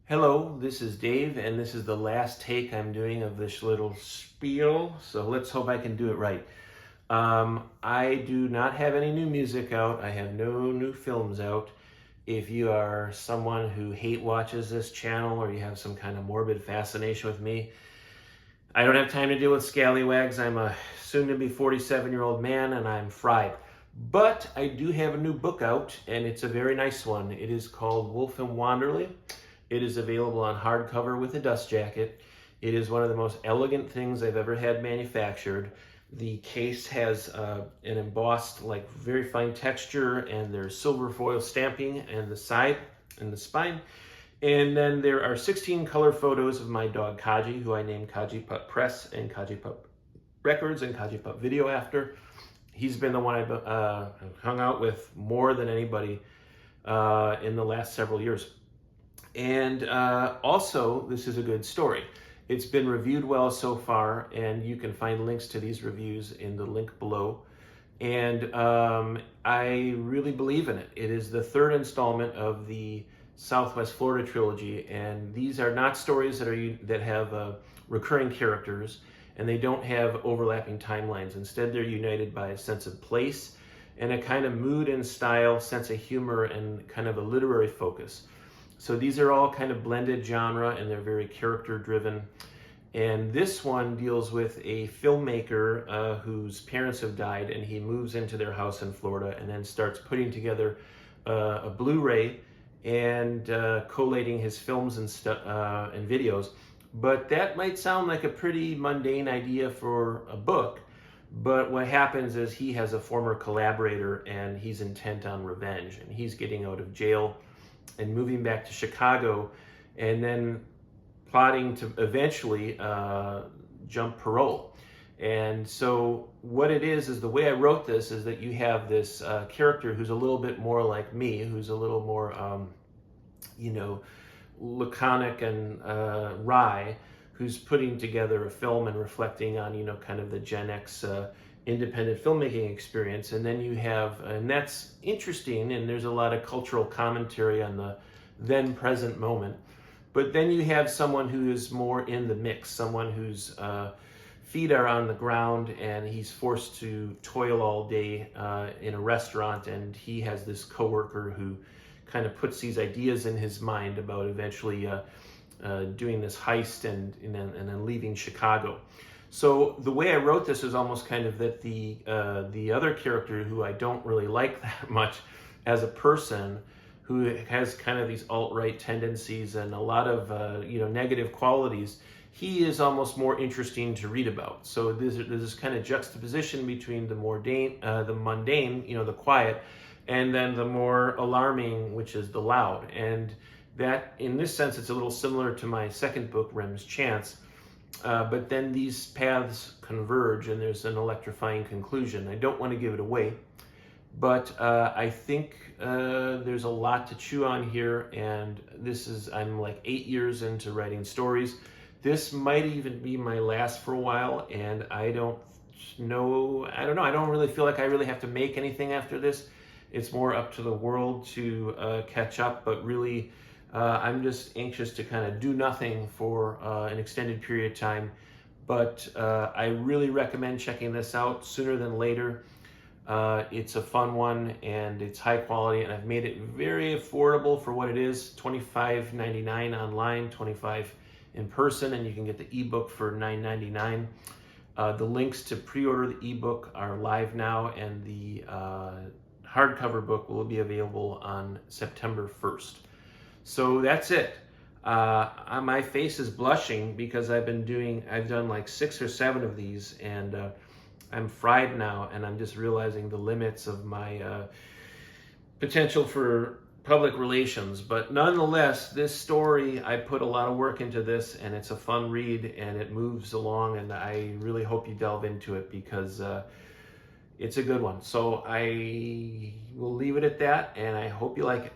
Hello, this is Dave, and this is the last take I'm doing of this little spiel, so let's hope I can do it right. I do not have any new music out. I have no new films out. If you are someone who hate watches this channel or you have some kind of morbid fascination with me, I don't have time to deal with scallywags. I'm a soon-to-be 47-year-old man, and I'm fried. But I do have a new book out, and it's a very nice one. It is called Wolf and Wanderley. It is available on hardcover with a dust jacket. It is one of the most elegant things I've ever had manufactured. The case has an embossed, very fine texture, and there's silver foil stamping and the side and the spine. And then there are 16 color photos of my dog Kaji, who I named Kaji-Pup Press and Kaji-Pup Records and Kaji-Pup Video after. He's been the one I've hung out with more than anybody in the last several years. And also, this is a good story. It's been reviewed well so far, and you can find links to these reviews in the link below. And I really believe in it. It is the third installment of the Southwest Florida trilogy, and these are not stories that have recurring characters, and they don't have overlapping timelines. Instead, they're united by a sense of place and a kind of mood and style, sense of humor, and kind of a literary focus. So these are all kind of blended genre, and they're very character driven. And this one deals with a filmmaker whose parents have died, and he moves into their house in Florida and then starts putting together a Blu-ray and collating his films and videos. But that might sound like a pretty mundane idea for a book. But what happens is he has a former collaborator, and he's intent on revenge, and he's getting out of jail and moving back to Chicago, and then plotting to eventually jump parole. And so what it is the way I wrote this is that you have this character who's a little bit more like me, who's a little more, laconic and wry, who's putting together a film and reflecting on, kind of the Gen X independent filmmaking experience. And then you have, and that's interesting, and there's a lot of cultural commentary on the then present moment. But then you have someone who is more in the mix, someone whose feet are on the ground, and he's forced to toil all day in a restaurant, and he has this coworker who kind of puts these ideas in his mind about eventually doing this heist and then leaving Chicago. So the way I wrote this is almost kind of that the other character, who I don't really like that much as a person, who has kind of these alt-right tendencies and a lot of negative qualities, he is almost more interesting to read about. So there's this kind of juxtaposition between the mundane, the quiet, and then the more alarming, which is the loud. And that, in this sense, it's a little similar to my second book, Rem's Chance. But then these paths converge, and there's an electrifying conclusion. I don't want to give it away, but I think there's a lot to chew on here, and I'm like 8 years into writing stories. This might even be my last for a while, and I don't know. I don't really feel like I really have to make anything after this. It's more up to the world to catch up, but really, I'm just anxious to kind of do nothing for an extended period of time. But I really recommend checking this out sooner than later. It's a fun one, and it's high quality, and I've made it very affordable for what it is. $25.99 online, $25 in person, and you can get the ebook for $9.99. The links to pre-order the ebook are live now, and the hardcover book will be available on September 1st. So that's it. My face is blushing because I've done like 6 or 7 of these, and I'm fried now, and I'm just realizing the limits of my potential for public relations. But nonetheless, this story, I put a lot of work into this, and it's a fun read, and it moves along, and I really hope you delve into it because it's a good one. So I will leave it at that, and I hope you like it.